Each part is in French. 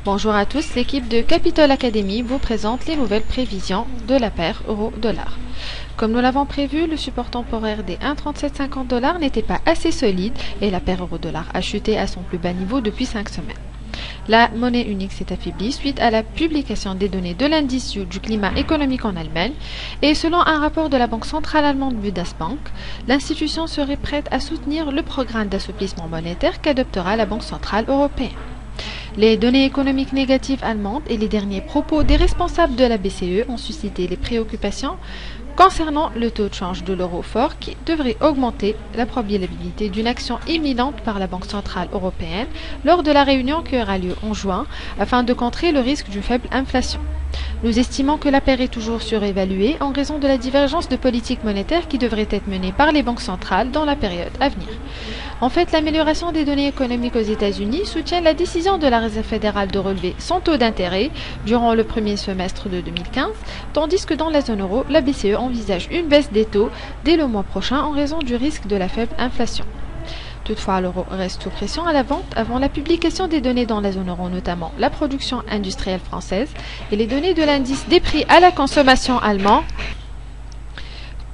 Bonjour à tous, l'équipe de Capital Academy vous présente les nouvelles prévisions de la paire euro-dollar. Comme nous l'avons prévu, le support temporaire des 1,3750 $ n'était pas assez solide et la paire euro-dollar a chuté à son plus bas niveau depuis 5 semaines. La monnaie unique s'est affaiblie suite à la publication des données de l'indice du climat économique en Allemagne et selon un rapport de la banque centrale allemande Bundesbank, l'institution serait prête à soutenir le programme d'assouplissement monétaire qu'adoptera la Banque centrale européenne. Les données économiques négatives allemandes et les derniers propos des responsables de la BCE ont suscité les préoccupations concernant le taux de change de l'euro fort qui devrait augmenter la probabilité d'une action imminente par la Banque centrale européenne lors de la réunion qui aura lieu en juin afin de contrer le risque d'une faible inflation. Nous estimons que la paire est toujours surévaluée en raison de la divergence de politique monétaire qui devrait être menée par les banques centrales dans la période à venir. En fait, l'amélioration des données économiques aux États-Unis soutient la décision de la Réserve fédérale de relever son taux d'intérêt durant le premier semestre de 2015, tandis que dans la zone euro, la BCE envisage une baisse des taux dès le mois prochain en raison du risque de la faible inflation. Toutefois, l'euro reste sous pression à la vente avant la publication des données dans la zone euro, notamment la production industrielle française et les données de l'indice des prix à la consommation allemand.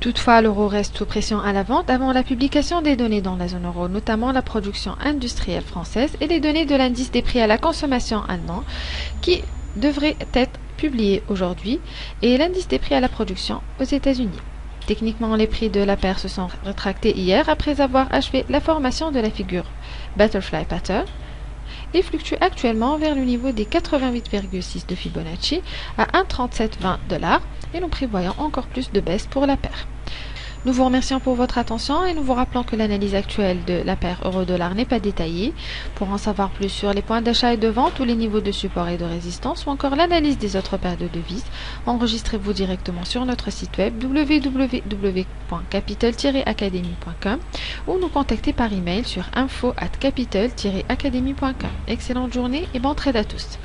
Toutefois, l'euro reste sous pression à la vente avant la publication des données dans la zone euro, notamment la production industrielle française et les données de l'indice des prix à la consommation allemand qui devraient être publiées aujourd'hui et l'indice des prix à la production aux États-Unis. Techniquement, les prix de la paire se sont rétractés hier après avoir achevé la formation de la figure Butterfly Pattern et fluctuent actuellement vers le niveau des 88,6 de Fibonacci à 1,3720 $ et nous prévoyons encore plus de baisse pour la paire. Nous vous remercions pour votre attention et nous vous rappelons que l'analyse actuelle de la paire euro-dollar n'est pas détaillée. Pour en savoir plus sur les points d'achat et de vente ou les niveaux de support et de résistance ou encore l'analyse des autres paires de devises, enregistrez-vous directement sur notre site web www.capital-academy.com ou nous contactez par email sur info@capital-academy.com. Excellente journée et bon trade à tous.